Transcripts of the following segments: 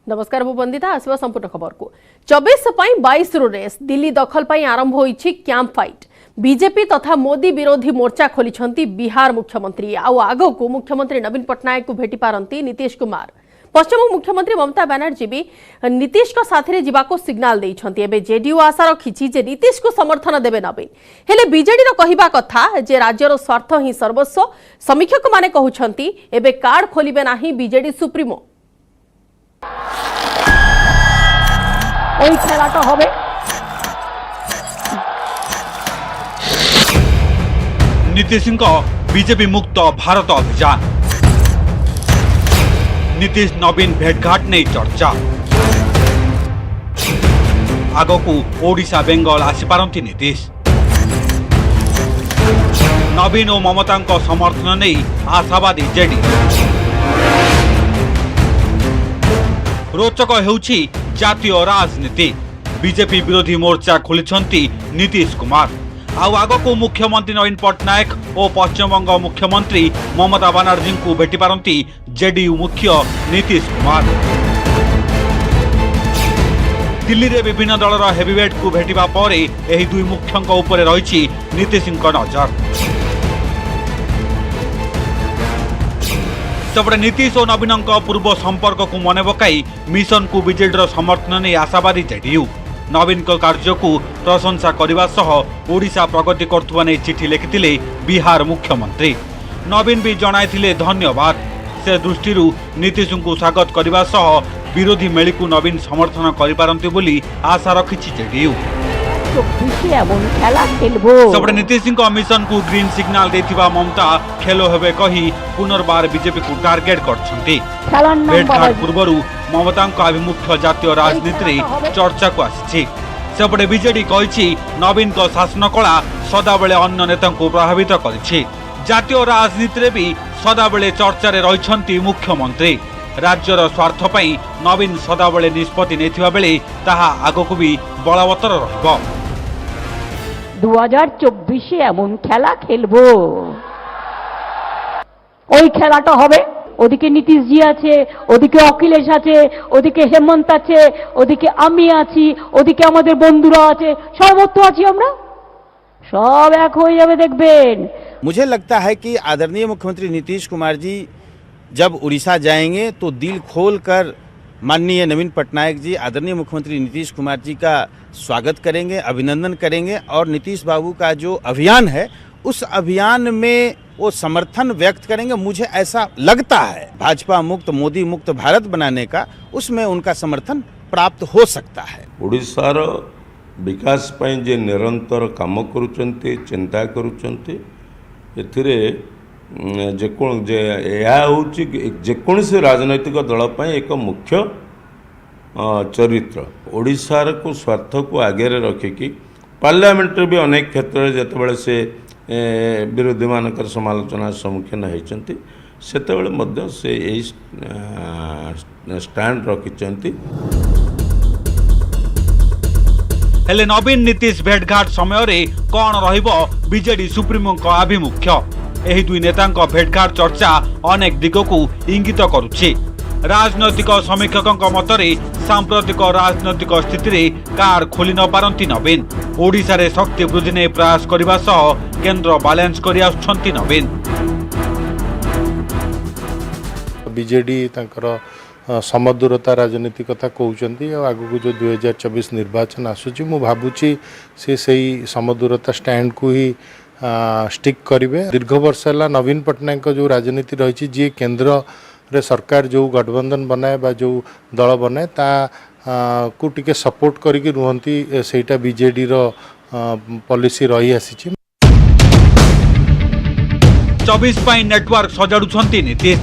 नमस्कार मु बंदिता आसवा संपूर्ण खबर को 24 22 रेस दिल्ली दखल पर आरंभ होईछि कैंप फाइट। बीजेपी तथा मोदी विरोधी मोर्चा खोली बिहार मुख्यमंत्री आगो को मुख्यमंत्री नवीन पट्टनायक को भेटी पारंती नीतीश कुमार। पश्चिम मुख्यमंत्री ममता बनर्जी भी नीतीश को साथरे जीवाको सिग्नाल देइछंती। एबे जेडीयू आशा रखिछि जे नीतीश को समर्थन देबे नवीन। हेले बीजेडी रो कहिबा कथा जे राज्यर स्वार्थ ही सर्वस्व। समीक्षक माने कहउछंती एबे कार्ड खोलिबे नाही बीजेडी सुप्रीमो। ওই খেলাটা হবে नीतीश बीजेपी मुक्त भारत अभियान। नीतीश नवीन भेटघाट नहीं चर्चा। आगकू ओडिशा बेंगल आसीपारती नीतीश। नवीन और ममता समर्थन नहीं आशावादी जेडी। रोचक हेउछि जातीय राजनीति। बीजेपी विरोधी मोर्चा खोली नीतीश कुमार। आगको मुख्यमंत्री नवीन पट्टनायक और पश्चिमबंग मुख्यमंत्री ममता बनर्जी को भेटी पारती जेडीयू मुख्य नीतीश कुमार। दिल्ली रे विभिन्न दलर हेवीवेट को भेटिबा परे एही दुई मुख्यंक उपरे रहिछि नीतीश नजर। सेपटे नीतीश और नवीन पूर्व संपर्क को मन पकाई मिशन को बीजेडी समर्थन नहीं आशावादी जेडीयू। नवीन कार्य को प्रशंसा करने सह ओडिशा प्रगति करुवा नहीं चिठी लिखिथिले बिहार मुख्यमंत्री। नवीन भी जणाइथिले धन्यवाद। से दृष्टि नीतीश को स्वागत करने सह विरोधी मेली को नवीन समर्थन करिपारंती बोली आशा रखिछि जेडीयू। सेपटे नीतीश मिशन को ग्रीन सिग्नाल देथिबा ममता खेलो हेबे कही पुनर्बार बीजेपी को टार्गेट करछंती। भेटघाट पूर्व ममता आभिमुख्य जातीय राजनीति चर्चा को आसी। सेपटे बीजेडी कही नवीन शासन कला सदाबले अन्य नेता को प्रभावित करिछि। जातीय राजनीति भी सदाबले चर्चा रही मुख्यमंत्री। राज्यर स्वार्थ पई नवीन सदाबले निष्पत्ति नेथिबा बेले ताहा आगको भी बलवत्तर रहिबो। 2024 এমন খেলা খেলবো। ওই খেলাটা হবে। ওদিকে নীতিশজি আছে, ওদিকে অখিলেশ আছে, ওদিকে হেমন্ত আছে, ওদিকে আমি আছি, ওদিকে আমাদের বন্ধুরা আছে, সর্বত্র আছি আমরা। সব এক হয়ে যাবে দেখবেন। मुझे लगता है कि आदरणीय मुख्यमंत्री नीतीश कुमार जी जब उड़ीसा जाएंगे तो दिल खोलकर माननीय नवीन पटनायक जी आदरणीय मुख्यमंत्री नीतीश कुमार जी का स्वागत करेंगे, अभिनंदन करेंगे और नीतीश बाबू का जो अभियान है उस अभियान में वो समर्थन व्यक्त करेंगे। मुझे ऐसा लगता है भाजपा मुक्त मोदी मुक्त भारत बनाने का उसमें उनका समर्थन प्राप्त हो सकता है। ओडिशार विकास ପାଇଁ जे निरंतर काम करुचंती चिंता करुचंती एथिरे जेकोसी राजनैतिक दल पर एक मुख्य चरित्र ओडिशार को स्वार्थ को आगे रखिकी पार्लियामेंट भी अनेक क्षेत्र जितेबाला से विरोधी मानकर समालोचना सम्मुखीन होती से यही स्टैंड रखिंट। हेले नवीन नीतीश भेटघाट समय कौन रहिबो बीजेडी सुप्रीमो को आभिमुख्य। एही दुई नेता भेटघाट चर्चा अनेक दिग को इंगित करुछि। राजनैतिक समीक्षक मतरे सांप्रतिक राजनैतिक स्थिति रे कार खोली न पारंती नवीन। ओडिशा रे शक्ति वृद्धि ने प्रयास करबा सह केंद्र बैलेंस करि आछंती नवीन। बीजेडी तांकर समदूरता राजनीति कथा कहउचंती आगु जो 2024 निर्वाचन आसुची मु भाबुची से सही समदूरता स्टैंड को ही स्टिक करेंगे। दीर्घ वर्ष है नवीन पट्टनायक जो राजनीति रही जी केंद्र रे सरकार जो गठबंधन बनाए बा जो दल बनाए ता को टिके सपोर्ट करिके रुहंती सेटा बीजेडी रो पॉलिसी रही आसी। 24 नेटवर्क सजाड़ुछंती नीतीश।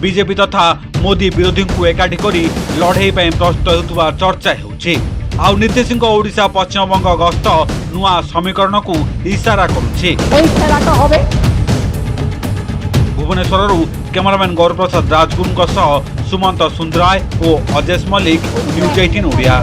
बीजेपी तथा मोदी विरोधी को एकाठी करी लड़ाई प्रस्तुत होता चर्चा होउछि। आउ नीतीश ओडिशा पश्चिमबंग गस्त नुआ समीकरण को इशारा करुछि। भुवनेश्वर कैमरामैन गौर प्रसाद राजगुरु सुमंत सुंदराय और अजेश मल्लिक न्यूज 18 ओडिया।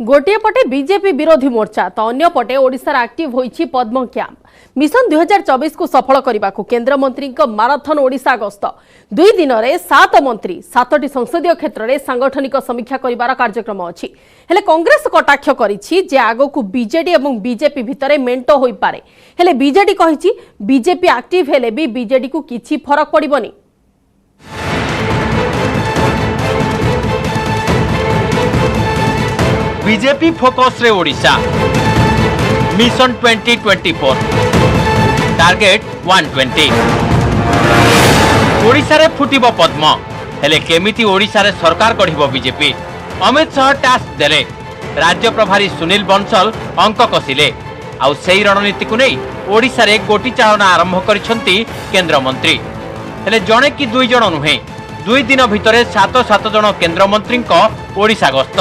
गोटे पटे बीजेपी विरोधी मोर्चा तो अन्य पटे ओडिशार एक्टिव होईछि पद्म कैंप। मिशन 2024 को सफल करने को केंद्र मंत्री माराथन ओडिशा गस्त 2 दिन में 7 मंत्री 7टी संसदीय क्षेत्र में सांगठनिक समीक्षा करिवार कार्यक्रम अछि। हेले कांग्रेस कटाक्ष करिछि जे आगो को बीजेडी एवं बीजेपी भितरे मेंट होई पारे। हेले बीजेडी कहिछि बीजेपी एक्टिव हेले भी बीजेडी को किछि फरक पड़िबनी। बीजेपी फोकस रे ओडिशा मिशन 2024 टार्गेट 120 ओडिशा रे फुटिबो पद्म हेले केमिति ओडिशा रे सरकार गढ़िबो बीजेपी। अमित शाह टास्क देले राज्य प्रभारी सुनील बंसल अंक कसिले आउ सेही रणनीति को नहीं ओडिशा रे गोटी चालना आरंभ करिसंती केंद्र मंत्री। हेले जणे कि 2 जण नुहे 2 दिन भितरे 7 जण केंद्र मंत्री को ओडिशा गस्त।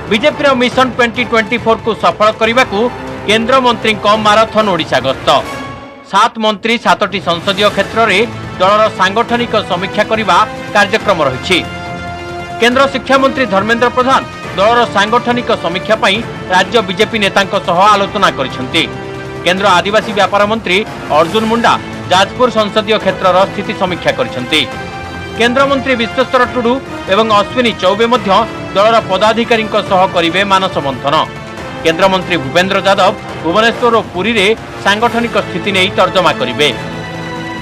बीजेपी मिशन 2024 को सफल करने को केंद्र मंत्री माराथन ओडिशा गस्त। 7 मंत्री 7टी संसदीय क्षेत्र में दलर सांगठनिक समीक्षा करने कार्यक्रम रही। केंद्र शिक्षा मंत्री धर्मेंद्र प्रधान दलर सांगठनिक समीक्षा पर राज्य बीजेपी नेता आलोचना करिसेंती। केंद्र आदिवासी व्यापार मंत्री अर्जुन मुंडा जाजपुर संसदीय क्षेत्र स्थिति समीक्षा करिसेंती। केंद्र मंत्री विश्वेश्वर टुडू एवं अश्विनी चौबे मध्य दलर पदाधिकारी करिवे मानस मंथन। केंद्र मंत्री भूपेन्द्र यादव भुवनेश्वर और पुरी रे सांगठनिक स्थिति नहीं तर्जमा करिवे।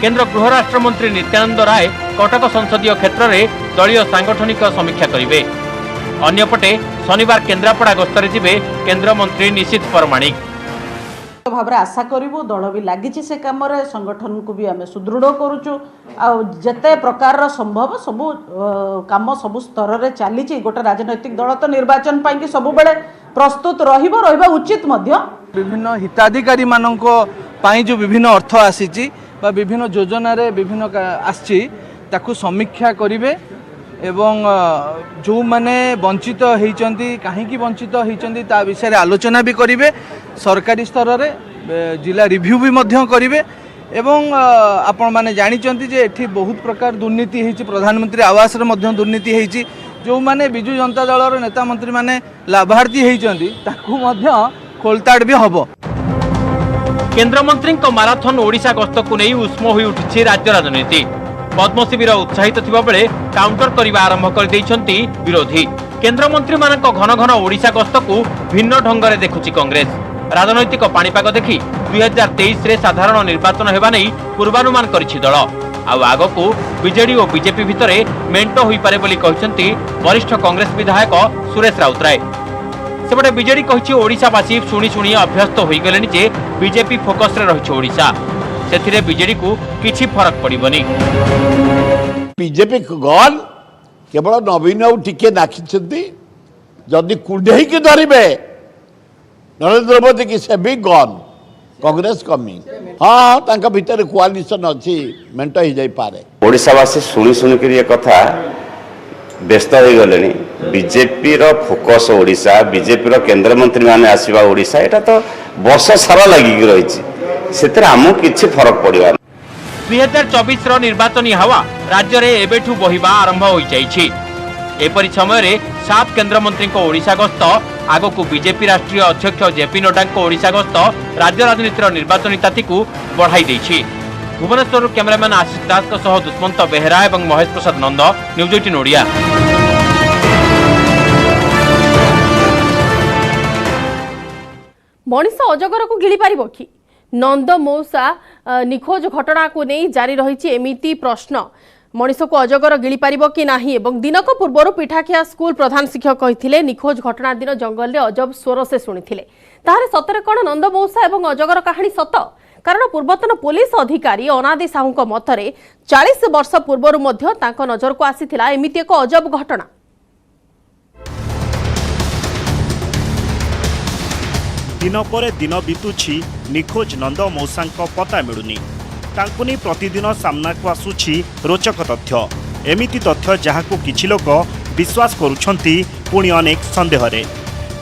केंद्र गृह राष्ट्र मंत्री नित्यानंद राय कटक संसदीय क्षेत्र में दलीय सांगठनिक समीक्षा करिवे। अन्यपटे शनिवार केन्द्रापड़ा गस्तरे जिबे केंद्र मंत्री निशित परमाणिक। भाव आशा करूँ दल भी लगी से कम संगठन को भी आम सुदृढ़ करुचु आते प्रकार संभव सबू कम सबू स्तर में चली गोटे राजनैतिक दल तो निर्वाचन पाई सब बेले प्रस्तुत रहा उचित। विभिन्न हिताधिकारी मानक जो विभिन्न अर्थ आसी विभिन्न योजना रे विभिन्न आसी ताकू समीक्षा करिवे एवं जो माने वंचित होइचंती कहीं वंचित होइचंती ता विषय आलोचना भी करिवे। सरकारी स्तर रे जिला रिव्यू भी मध्य करिवे एवं आपण माने जानिचंती जे एठी बहुत प्रकार दुर्नीति होइची। प्रधानमंत्री आवास रे मध्य दुर्नीति होइची। जो माने बिजू जनता दल रो नेता मंत्री माने लाभार्थी होइचंती ताकू मध्य खोलताड़ भी हबो। केंद्र मंत्री माराथन ओडिशा गस्त को नहीं उष्म होई उठिछि राज्य राजनीति। पद्म शिविर उत्साहित थिबा बेले काउंटर करने आरंभ कर देइछंती विरोधी। केंद्र मंत्री मानक घन घन ओडिशा गस्त को भिन्न ढंग से देखुछि कांग्रेस। राजनैतिक पाणीपाग देखि 2023 रे साधारण निर्वाचन हेबा नै पूर्वानुमान करिछि दल। आग को बीजेडी और बीजेपी भितरे मेंट होई पारे बोली कहिसंती वरिष्ठ कांग्रेस विधायक सुरेश राउतराय। सेपटे बीजेडी कहिछि ओडिशावासी शुणी शुणी अभ्यस्त होई गलेनि जे बीजेपी फोकस रे रहिछि ओडिशा से बीजेडी को किछि फरक पड़िबनी। बीजेपी गन केवल नवीन टिके नाखिछंती जदि कुंडेई के धरिबे नरेंद्र मोदी की से भी गन कांग्रेस कमिंग। हाँ तांका भीतर कोआलिशन अछि मेंट हो जाई पारे। ओडिशावासी शुणी शुणी करी एक कथा व्यस्त हो गलेनी। बीजेपी रो फोकस ओडिशा बीजेपी रो केंद्र मंत्री माने आसीबा ओडिशा एटा तो वर्ष सारा लागि रहिछि सेतरे हमु किछि फरक पड़िबा। 2024 रो निर्वाचनी हवा राज्य रे एबेठू बहिबा आरंभ होई जाईछि। एपरि समय रे 7 केंद्र मंत्री को ओडिशा गस्त आगो को बीजेपी राष्ट्रीय अध्यक्ष जेपी नड्डा को ओडिशा गस्त राज्य राजनीतिर निर्वाचनी ताती को बढ़ाई दैछि। भुवनेश्वर कैमरामैन आशीष दास को सह दुष्मंत बेहरा एवं महेश प्रसाद नंद न्यूज 18 ओडिया। मनीष अजगर को गिली पारिबो कि नंद मौसा निखोज घटना को नहीं जारी रही एमिति प्रश्न। मनीष को अजगर गिली पारिबो कि नाही एवं दिनक पूर्व पिठाखिया स्कूल प्रधान शिक्षक कहिथिले निखोज घटना दिन जंगल रे अजब स्वर से शुणिथिले। ताहारे सतरे कोन नंद मौसा एवं अजगर कहानी सत? कारण पूर्वतन पुलिस अधिकारी अनादि साहू मतरे 40 वर्ष पूर्व नजर को आसीथिला एमिति एक अजब घटना। दिन पर दिन बीतुछि निखोज नंद मौसांक पता मिलुनी। तांको नहीं प्रतिदिन सामना को आसुछि रोचक तथ्य। एमिति तथ्य जहाको किछि लोक विश्वास करुछंती पुणी अनेक संदेह रे।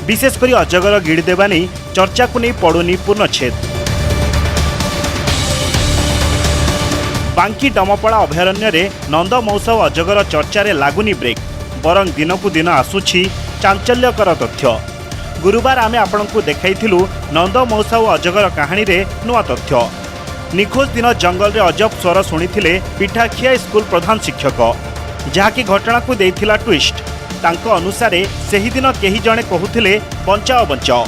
विशेषकर अजगर गिड़ी देवा नहीं चर्चा को नहीं पड़ुनी पूर्णछेद। बांकी डमपड़ा अभयारण्य रे नंद मौसा और अजगर चर्चा रे लागुनी ब्रेक बरं दिनकू दिन आसुछि चांचल्यकर तथ्य। गुरुवार आमे आपनकु देखाइथिलु नंद मौसा और अजगर कहानी रे नुआ तथ्य। निखोज दिन जंगल रे अजब स्वर शुणिथिले पिठाखिया स्कूल प्रधान शिक्षक, जहाँकि घटना को देइथिला ट्विस्ट। तांको अनुसारे सेही दिन केही जणे कहुथिले बंचाओ बंचाओ।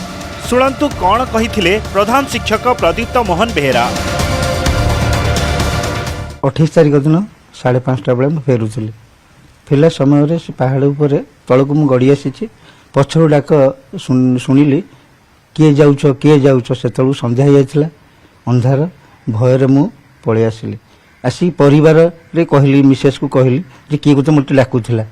शुणंतु कौन कहिथिले प्रधान शिक्षक प्रदीप्त मोहन बेहेरा। 28 तारिख दिन 5:30 बेले फेरुଥିଲି। फेरला समय से पहाड़ उपर तलक मु गड़ी आसी पछर डाक शुणिली किए जाऊच से संध्या हो जाता अंधार भयर मु पलि आसिली। आसी परिवार रे कहली मिसेस को कहली जे किए गोटे मते डाकुथिला।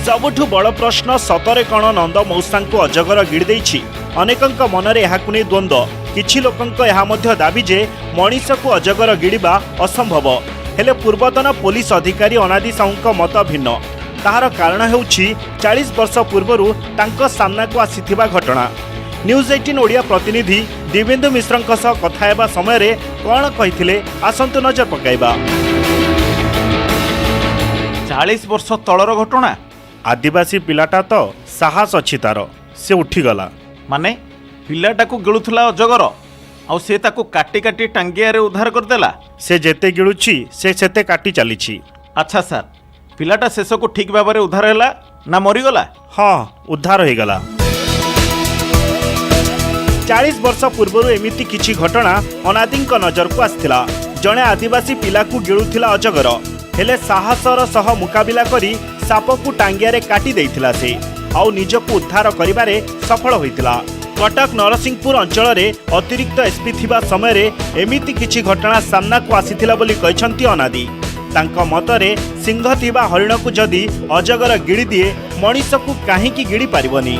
सबुठु बड़ प्रश्न सतरे कण नंद मौसा को अजगर गिड़ी देइछि। अनेकंक मनरे एहाकु नै द्वंद्व। किछि लोकंक एहा मध्य दाबी जे मनीष को अजगर गिड़िबा असंभव। हेले पूर्वतन पुलिस अधिकारी अनादि साहुंक मत भिन्न। ताहार कारण हेउछि 40 वर्ष पूर्वरु तांको सामना को आसीथिबा घटना। न्यूज 18 ओडिया प्रतिनिधि दिवेंदु मिश्रंक सह कथा हेबा समय रे कोन कहिथिले आसंतु नजर पकाइबा। 40 वर्ष तळर घटना। आदिवासी पिलाटा तो साहस अछि तार, से उठीगला। माने पिलाटा को गिळुथला अजगर आ से ताको काटी काटी टांगिया रे उद्धार करदेला। से जेते गिळुछि से सेते काटी चलीछि। अच्छा सर, पिलाटा शेष को ठीक भाव में उद्धार हैला ना मरीगला? हाँ, उद्धार हो गला। 40 वर्ष पूर्व एमिति किछि घटना अनादिंक नजर को आसथिला। जणे आदिवासी पिला को गिळुथिला अजगर, हेले साहसर सह मुकाबिला करी साप को टांगिया रे काटी देइथिला से आउ निजको उद्धार करिबारे सफल होइतिला। कटक नरसिंहपुर अंचल रे अतिरिक्त एसपी थिबा समय रे एमिति किछि घटना सामना को आसीथिला बोली कहछंती अनादि। तांको मतरे सिंह थिबा हरिण को जदि अजगर गिड़ी दिए मनीष को काहींकी गिड़ी पारिबनी।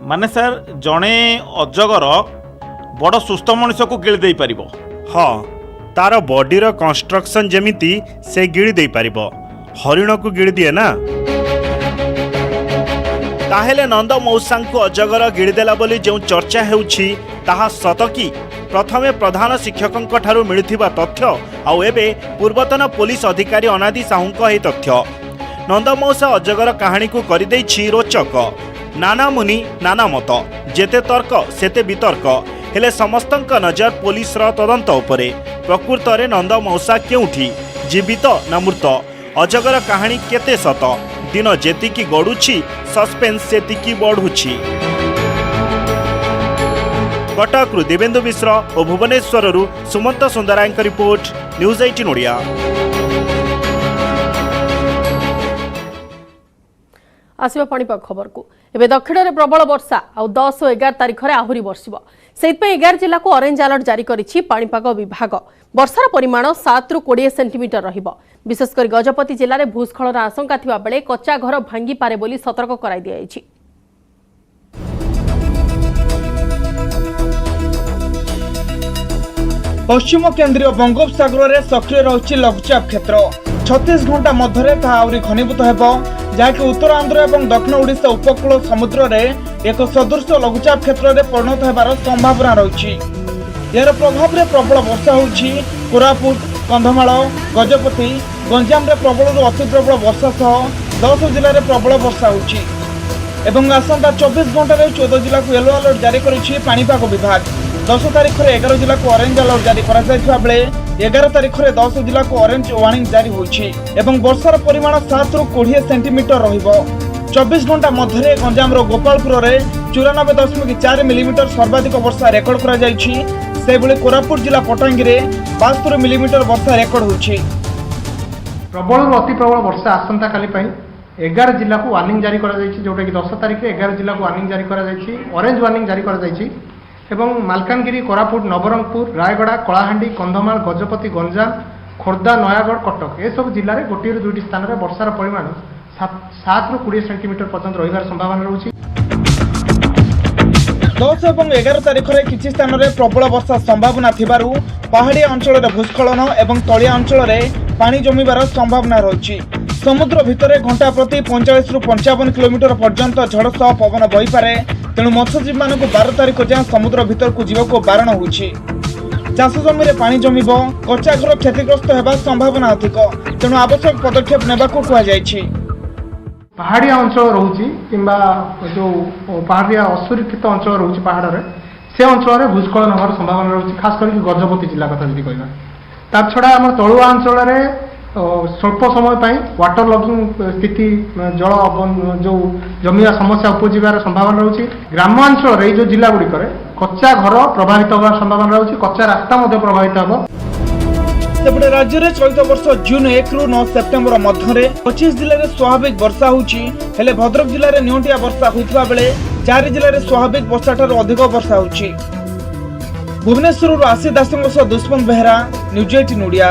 माने सर जणे अजगर बड़ सुस्थ मनीष को गिड़ी दे पारिबो? हाँ, तार बॉडीर कंस्ट्रक्शन जेमिति से गिड़ी दे पारिबो, हरिण को गिड़ी दिए ना। ताहेले नंद मौसा को अजगर गिड़ीदेला बोली जो चर्चा हेउछि ताहा सत कि? प्रथमे प्रधान शिक्षकंक ठारू मिलिथिबा तथ्य आउ एबे पूर्वतन पुलिस अधिकारी अनादि साहुंक एही तथ्य। नंद मौसा अजगर कहानी को करिदैछि रोचक। नाना मुनि नाना मत, जेते तर्क सेते वितर्क, हेले समस्तंक नजर पुलिस र तदंत उपरे। प्रकृत रे नंद मौसा केउठी, जीवित ना मृत? अजगर कहानी केते सत? दिन जेतिकी गड़ुछि सस्पेंस सेतिकी बढ़ुछि। कटकरू देवेंद्र मिश्र और भुवनेश्वर सुमंत सुंदराय रिपोर्ट, न्यूज 18 ओडिया। आसवा पाणीपाग खबर को एबे दक्षिण में प्रबल वर्षा आ 10 और 11 तारिख में आहरी बरसिबो। सेइतपई 11 जिला को ऑरेंज अलर्ट जारी करिछि पाणीपाग विभाग। वर्षार परिमाण 7 रु 20 सेंटीमीटर रहिबो। विशेषकर गजपति जिले में भूस्खलन आशंका थिबा बेले कच्चा घर भांगी पारे बोली सतर्क कराई दियाछि। पश्चिम केंद्रीय बंगोपसागर में सक्रिय रही लघुचाप क्षेत्र 36 घंटा मध्य घनीभूत हो, जहाँकि उत्तर आंध्र और दक्षिण ओडिशा उपकूल समुद्र में एक सदृश लघुचाप क्षेत्र में परिणत होबार संभावना रही। यार प्रभाव में प्रबल वर्षा होछि। कोरापुट, कंधमाल, गजपति, गंजाम में प्रबल अति प्रबल वर्षा सह 10 जिले में प्रबल वर्षा होछि। आसंता 24 घंटा 14 जिला को येलो अलर्ट जारी करिछि पाणीपाग विभाग। 10 तारिख में 11 जिला को ऑरेंज अलर्ट जारी करा जायथिबा बेले 11 तारिख में 10 जिला को ऑरेंज वार्निंग जारी होछि। वर्षार परिमाण 7 रु 20 सेंटीमीटर रहिबो। 24 घंटा मध्य गंजाम गोपालपुर में 94.4 मिलीमीटर सर्वाधिक वर्षा रेकर्ड करा जायछि। सेबळे कोरापुट जिला पटांगी में 72 मिलीमीटर वर्षा रेकर्ड होछि। प्रबल अति प्रबल वर्षा आसंता काली 11 जिला को वार्निंग जारी करा जायछि, जोटा कि 10 तारिख में 11 जिला को वार्निंग जारी करा जायछि, ऑरेंज वार्निंग जारी करा जायछि। एवं मालकानगिरी, कोरापुट, नवरंगपुर, रायगड़ा, कलाहांडी, कंधमाल, गजपति, गंजाम, खोर्धा, नयागढ़, कटक ए सब जिले में 1 ରୁ 2ଟି स्थान में वर्षार परिमाण 7 ରୁ 20 सेंटीमीटर पर्यंत रहिबार संभावना रहुछि। 10 और 11 तारिख में किछि स्थान में प्रबल वर्षा संभावना थिबारु पहाड़िया अंचल में भूस्खलन और तलिया अंचल में पानी जमीबार संभावना रही। समुद्र भितर घंटा प्रति 45 ରୁ 55 किलोमीटर पर्यंत झड़ सह पवन बहीपे। तेणु मत्स्यजीवी मान 12 तारिख जाए समुद्र भितर को जीव को बारण होछि। चाष जमी में पानी जमीब, कच्चा घर क्षतिग्रस्त होगा संभावना अधिक। तेणु आवश्यक पदक्षेप नेबाकू कहुଯାଇଛି। ପାହାଡ଼ିଆ ଅଞ୍ଚଳ ରହୁଛି କିମ୍ବା ଯେଉଁ ପାହାଡ଼ିଆ ଅସୁରକ୍ଷିତ ଅଞ୍ଚଳ ରହୁଛି ପାହାଡ଼ରେ ସେ ଅଞ୍ଚଳରେ ଭୂସ୍ଖଳନ ହେବାର ସମ୍ଭାବନା ରହୁଛି, ଖାସ କରିକି ଗଜପତି ଜିଲ୍ଲା କଥା ଯଦି କହିବା। ତା ଛଡ଼ା ଆମର ତଳୁଆ ଅଞ୍ଚଳରେ ସ୍ୱଳ୍ପ ସମୟ ପାଇଁ ୱାଟର ଲଗିଂ ସ୍ଥିତି, ଜଳ ଯେଉଁ ଜମିବା ସମସ୍ୟା ଉପୁଜିବାର ସମ୍ଭାବନା ରହୁଛି। ଗ୍ରାମାଞ୍ଚଳରେ ଏଇ ଯେଉଁ ଜିଲ୍ଲା ଗୁଡ଼ିକରେ କଚ୍ଚା ଘର ପ୍ରଭାବିତ ହେବାର ସମ୍ଭାବନା ରହୁଛି, କଚ୍ଚା ରାସ୍ତା ମଧ୍ୟ ପ୍ରଭାବିତ ହେବ। ସେପଟେ ରାଜ୍ୟରେ ଚଳିତ ବର୍ଷ ଜୁନ୍ 1 ରୁ 9 ସେପ୍ଟେମ୍ବର ମଧ୍ୟରେ 25 ଜିଲ୍ଲାରେ ସ୍ୱାଭାବିକ ବର୍ଷା ହେଉଛି, ହେଲେ ଭଦ୍ରକ ଜିଲ୍ଲାରେ ନିଅଣ୍ଟିଆ ବର୍ଷା ହୋଇଥିବା ବେଳେ 4 ଜିଲ୍ଲାରେ ସ୍ୱାଭାବିକ ବର୍ଷାଠାରୁ ଅଧିକ ବର୍ଷା ହେଉଛି। ଭୁବନେଶ୍ୱରରୁ ଆଶି ଦାସଙ୍କ ସହ ଦୁଷ୍ମନ୍ତ ବେହେରା, ନ୍ୟୁଜ୍ 18 ଓଡ଼ିଆ।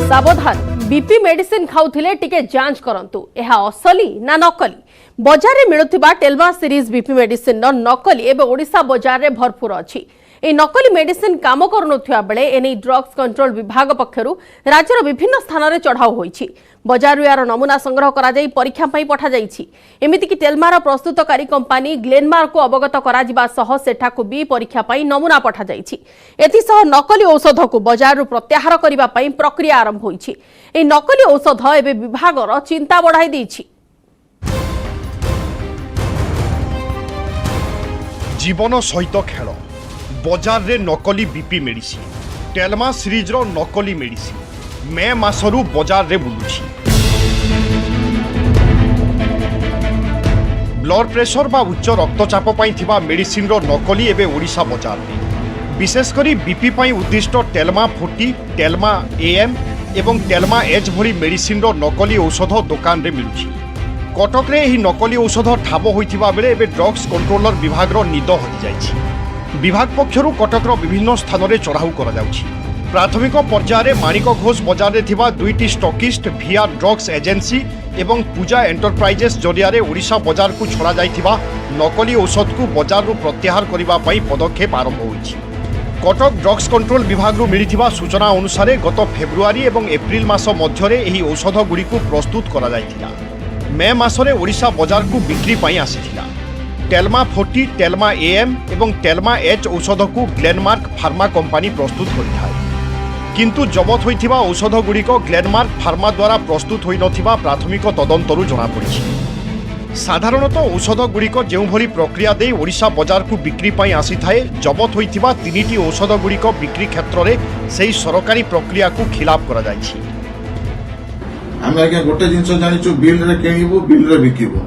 सावधान, बीपी मेडिसिन खाउथिले टिके जांच करंतु, एहा असली ना नकली। बजार रे मिलुथिबा टेल्मा सीरीज बीपी मेडिसिन नो नकली एबे ओडिशा बजार रे भरपूर अछि। ए नकली मेडिसिन काम करनुथिया बेले एनै ड्रग्स कंट्रोल विभाग पक्षरु राज्यर विभिन्न स्थान रे चढ़ाव होईछि। बजार यार नमूना संग्रह करा जाई परीक्षा पई पठा जाईछि। एमिति कि टेल्मार प्रस्तुतकारी कंपनी ग्लेनमार्क को अवगत करा जिबा सह सेठाकु बी परीक्षा पई नमूना पठा जाईछि। एथि सह नकली औषध को बजार प्रत्याहार करिबा पई प्रक्रिया आरंभ होईछि। ए नकली औषध एबे विभागर चिंता बढ़ाई दैछि। जीवन सहित खेल बजार रे नकली बीपी मेडिसिन, टेल्मा सीरीज रो नकली मेडिसिन मे मासरू बजार रे बुलुछि। ब्लड प्रेशर बा उच्च रक्तचाप पई थिबा मेडिसिन रो नकली एबे ओडिशा बजार रे विशेष करी बीपी पई उद्दिष्ट टेल्मा 40, टेल्मा एएम एवं टेल्मा एच भली मेडिसिन रो नकली औषध दुकान रे मिलुछि। कटक रे एही नकली औषध ठाब होइथिबा बेले एबे ड्रग्स कंट्रोलर विभाग रो निद होई जाइछि। विभाग पक्षरु कटक रो विभिन्न स्थान रे चढ़ाऊ करा जाउछि। प्राथमिक पर्यायर माणिक घोष बजार रे थिबा दुईटी स्टॉकिस्ट भिया ड्रग्स एजेंसी एवं पूजा एंटरप्राइजेस जरिया रे ओडिशा बजार को छड़ा जाइथिबा नकली औषध को बजार रो प्रत्याहार करिबा पई पदक्षेप आरंभ होइछि। कटक ड्रग्स कंट्रोल विभाग रो मिलिथिबा सूचना अनुसार गत फेब्रुआरी एवं एप्रिल मास मध्यरे एही औषध गुडी को प्रस्तुत करा जाइथिला। मे मासरे ओडिशा बजार को बिक्री पई आसीथिला। टेल्मा 40, टेल्मा एएम एवं टेल्मा एच औषध को ग्लेनमार्क फार्मा कंपनी प्रस्तुत करिथाय, किंतु जबत होइथिबा औषध गुड़िक ग्लेनमार्क फार्मा द्वारा प्रस्तुत होई नथिबा प्राथमिक तदंतरु जना पड़िछि। साधारणतः औषध गुड़िक जेउ भली प्रक्रिया दे ओडिशा बजार को बिक्री पई आसी थाए, जबत होइथिबा तीनिटी औषध गुड़िक बिक्री क्षेत्र रे सेही सरकारी प्रक्रिया को खिलाफ करा जाइछि। आमे आगे गोटे जिंस जानिछु बिल रे किनिबो, बिल रे बिकिबो,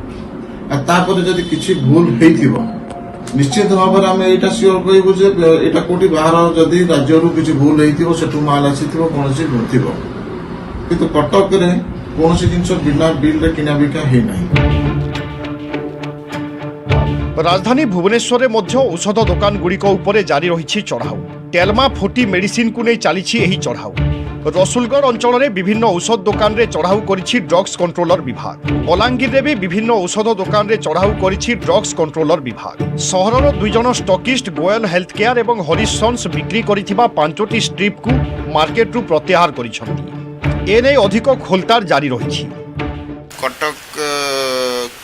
आ तापर जदि किछि भूल हेइथिबो निश्चित भाव आम यहाँ सियोर कहूँ जे यहाँ कौटी बाहर जदि राज्य किसी भूल होइथिबो सेठू माल आसीथिबो कोनोसी नथिबो, किंतु कटक रे कोनोसी जिंस बिना बिल रे किना बिका हे नाही। राजधानी भुवनेश्वर में औषध दुकान गुड़िक उपरे जारी रही चढ़ाऊ। टेल्मा 40 मेडिसिन को नहीं चली एही चढ़ाऊ। रसुलगढ़ अंचल में विभिन्न औषध दुकान रे चढ़ाऊ करिछि ड्रग्स कंट्रोलर विभाग। बलांगीर रे भी विभिन्न औषध दुकान रे चढ़ाऊ करिछि ड्रग्स कंट्रोलर विभाग। सहरर 2 जन स्टॉकिस्ट गोयल हेल्थ केयर एवं हरिसन्स बिक्री करिथिबा 5टी स्ट्रिप को मार्केट रु प्रत्याहार करिछन्ति। एने अधिक खोलतार जारी रहिछि। कटक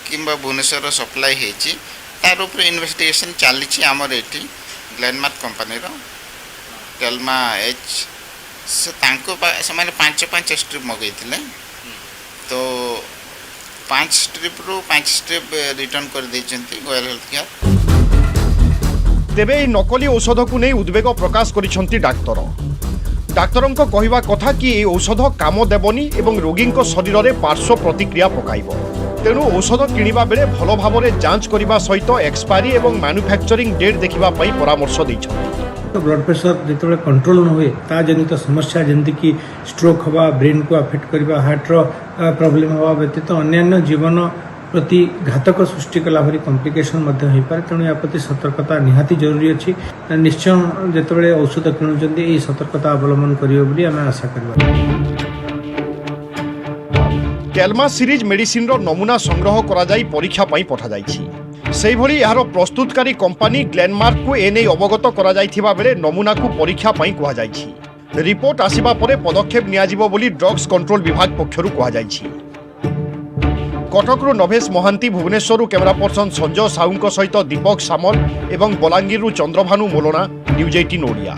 किंबा भुवनेश्वर सप्लाई हेछि तार ऊपर इन्वेस्टिगेशन चली आमर एटी ग्लेनमार्क कंपनी रो टेल्मा एच से 5 स्ट्रिप मगई तो 5 स्ट्रिप रु 5 स्ट्रिप रिटर्न कर देछन्ती गोयल हेल्थ केयर। तेबे नकली औषध को नहीं उद्वेग प्रकाश करिछन्ती डाक्टर। डाक्तरंक कहिबा कथा कि ए औषध काम देबनी एवं रोगी शरीर में पार्श्व प्रतिक्रिया पकाइब, तेणु औषध किणवा बेले भल भाव में जांच करने सहित एक्सपायरी एवं मैन्युफैक्चरिंग डेट देखा परामर्श देछन्ती। ब्लड प्रेशर जिते कंट्रोल न हुए ता जनित समस्या जमती कि स्ट्रोक हवा, ब्रेन को अफेक्ट करवा, हार्टर प्रॉब्लम हवा व्यतीत अन्य जीवन प्रति घातक सृष्टि कला भरी कॉम्प्लिकेशन मध्य हो पारे। तेणु या प्रति सतर्कता निहाती जरूरी अच्छी। निश्चय जिते औषध किणुंट यही सतर्कता अवलंबन करेंगे आम आशा करवा। टेल्मा सीरीज मेडिसिन रो नमूना संग्रह करा जाई परीक्षा पई पठा जाईछि। सेही भली यार प्रस्तुतकारी कंपनी ग्लेनमार्क को एने अवगत करा जाईथिबा बेले नमूना को परीक्षा पई कुहा जाईछि। रिपोर्ट आसीबा परे पदक्षेप नियाजिबो बोली ड्रग्स कंट्रोल विभाग पक्षरु कुहा जाईछि। कटकरू नभेश महांती, भुवनेश्वरु कैमरा पर्सन संजय साहू सहित दीपक सामल एवं बलांगीरु चंद्रभानु मोलना, न्यूज 18 ओडिया।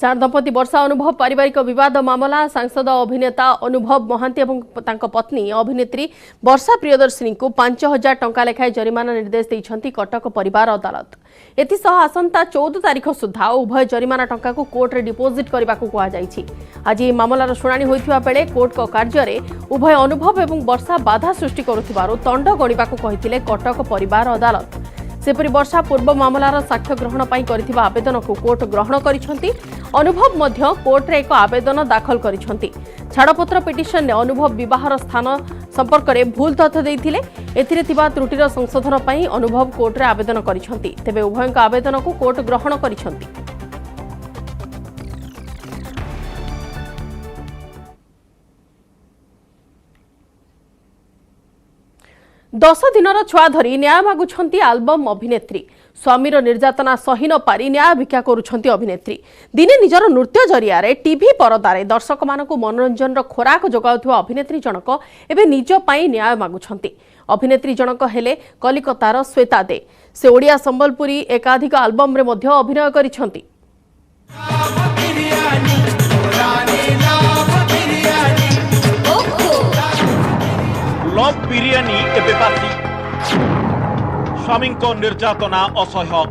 दंपति वर्षा अनुभव पारिवारिक विवाद मामला सांसद अभिनेता अनुभव महांती और तांको पत्नी अभिनेत्री वर्षा प्रियदर्शिनी को 5,000 टंका लेखाएं जरिमाना निर्देश देइछंती कटक परिवार अदालत। एथिसह आसंता 14 तारिख सुधा उभय जरिमाना टंका को कोर्ट रे डिपोजिट करने को कहुଯାଇଛି। आज यह मामलार शुणाणी होइथिबा बेले कोर्ट को कार्य रे उभय अनुभव और वर्षा बाधा सृष्टि करुथिबारु दंड गणिबा को कहिथिले कटक परिवार अदालत। सेपरी वर्षा पूर्व मामलार साक्ष्य ग्रहण पाई करथिबा आवेदन को कोर्ट ग्रहण करिसंती। अनुभव मध्य कोर्ट रे एक आवेदन दाखल करिसंती। छाड़पत्र पिटिशन ने अनुभव विवाहर स्थान संपर्क में भूल तथ्य देइथिले। एथिरे थिबा त्रुटिर संशोधन पाई अनुभव कोर्ट रे आवेदन करिसंती। तेबे उभयक आवेदन को कोर्ट ग्रहण करिसंती। दस दिनर छुआ धरी न्याय मागुछंती आल्बम अभिनेत्री। स्वामीर निर्यातना सही न पारी न्याय भिक्षा करुछंती अभिनेत्री। दिने निजर नृत्य जरिया रे टीवी परदारे दर्शक मानकु मनोरंजन खोराक जोगाउथुवा अभिनेत्री जनक एबे निज पाई न्याय मागुछंती। अभिनेत्री जनक हेले कलिकतार श्वेता दे। से ओडिया संबलपुरी एकाधिक आल्बम रे मध्य अभिनय करिछंती। लव बिरियानी एबे बासी स्वामी निर्यातना असह्य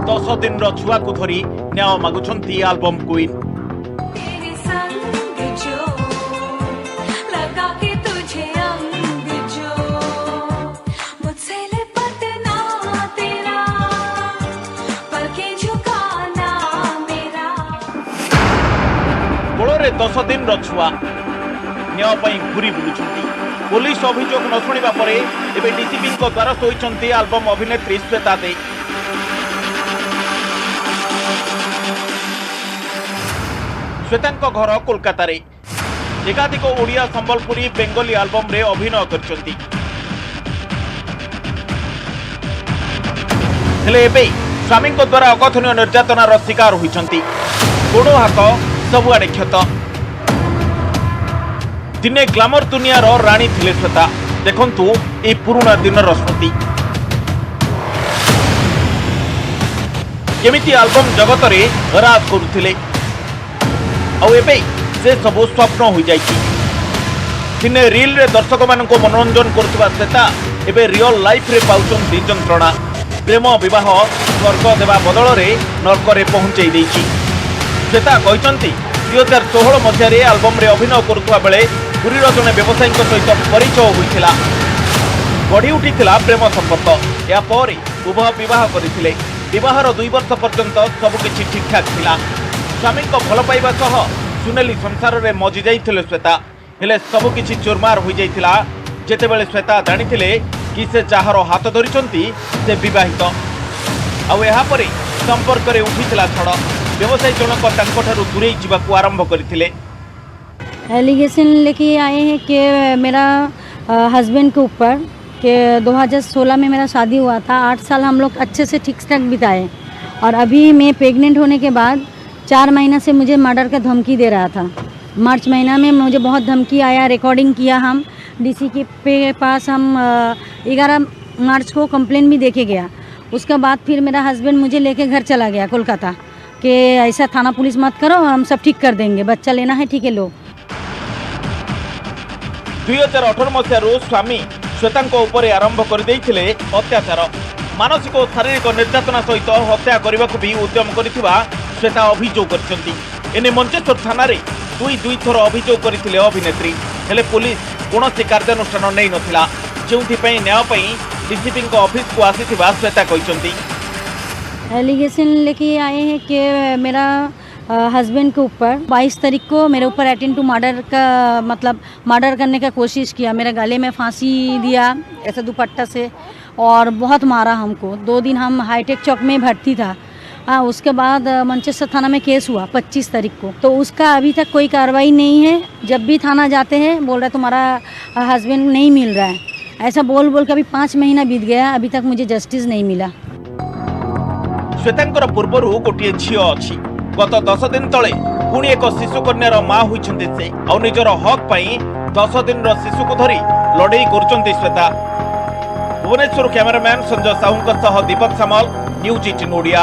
10 दिन छुआ को धरी न्याय मागुछंती आल्बम क्वीन। कोଳରେ 10 दिन छुआ न्याय पाई घूरी बुलुछंती। पुलिस अभियोग न शुणा पर एबे डीसीपी द्वारस्थ होइछंती आल्बम अभिनेत्री श्वेता दे। श्वेतांक घर कोलकाता रे एकाधिक ओडिया संबलपुरी बेंगली आल्बम रे अभिनय करछंती। हेले एबे स्वामी द्वारा अकथनीय निर्यातनार शिकार होइछंती। गोड़ हाथ सबुआडे क्षत। दिने ग्लामर दुनिया रो रानी थिले श्वेता। देखंतु ए पुराना दिनर स्मृति केमिति आल्बम जगत रे राज करुथिले आ एबे से सब स्वप्न हो जाइछि। दिने रील रे दर्शक मानको मनोरंजन करथुवा श्वेता एबे रियल लाइफ रे पाउछंती जंत्रणा। प्रेम विवाह स्वर्ग देवा बदल रे नरक रे पहुंचाई देइछि। श्वेता कहचंती 2016 मध्य आल्बम रे अभिनय करुवा बेले पुरीर जने व्यवसायी सहित परिचय होइथिला। गढ़ी उठिथिला प्रेम संपर्क। या पर उभय विवाह करथिले। विवाहर 2 वर्ष पर्यंत सबकिछि ठीक ठाक थिला। स्वामी भल पाइबा सह सुनेली संसार रे मजी जाइथिले श्वेता। हेले सबकिछि चुरमार होई जाइथिला जेतेबेले श्वेता जानिथिले कि से जाहर हाथ धरिचंती से विवाहित। आ एहा परे संपर्क रे उठिथिला छड़। व्यवसायी जनक तांकोठारु दूरेई जिबाकू आरंभ करथिले। एलिगेशन लेके आए हैं कि मेरा हस्बैंड के ऊपर कि 2016 में मेरा शादी हुआ था। 8 साल हम लोग अच्छे से ठीक ठाक बिताए और अभी मैं प्रेग्नेंट होने के बाद 4 महीना से मुझे मर्डर का धमकी दे रहा था। मार्च महीना में मुझे बहुत धमकी आया। रिकॉर्डिंग किया हम डीसी के पास। हम 11 मार्च को कंप्लेन भी देके गया। उसके बाद फिर मेरा हस्बैंड मुझे लेके घर चला गया कोलकाता कि ऐसा थाना पुलिस मत करो, हम सब ठीक कर देंगे, बच्चा लेना है ठीक है लो। 2018 मसीहारू स्वामी श्वेतांको उपरे आरंभ कर देइथिले अत्याचार। मानसिक और शारीरिक निर्यातना सहित हत्या करने को भी उद्यम करथिबा श्वेता अभियोग करछंती। एने मंचेश्वर थाना रे दुई थर अभियोग करथिले अभिनेत्री। हेले पुलिस कोनोसी कार्यानुष्ठान नै नथिला। जेउथि पई न्याय पई डीसीपी को ऑफिस को आसीथिबा श्वेता कहचंती। एलिगेशन लेके आए हैं कि मेरा हस्बैंड के ऊपर 22 तारीख को मेरे ऊपर अटेम्प्ट टू मर्डर का मतलब मर्डर करने का कोशिश किया। मेरे गले में फांसी दिया ऐसे दुपट्टा से और बहुत मारा हमको। 2 दिन हम हाईटेक चौक में भर्ती था। हाँ, उसके बाद मंचेस्टर थाना में केस हुआ 25 तारीख को। तो उसका अभी तक कोई कार्रवाई नहीं है। जब भी थाना जाते हैं बोल रहा है तुम्हारा हस्बैंड नहीं मिल रहा है। ऐसा बोल बोल के अभी 5 महीना बीत गया, अभी तक मुझे जस्टिस नहीं मिला। श्वेतांकर पूर्वरु गोटे झील अच्छी। गत 10 दिन तले पुणी एक शिशु कन्यार मां होइछन्ते से और निजर हक पाई 10 दिन शिशु को धरी लड़ई करुछन्ते श्वेता। भुवनेश्वर कैमरामैन संजय साहू दीपक सामल, न्यूज 18 ओडिया।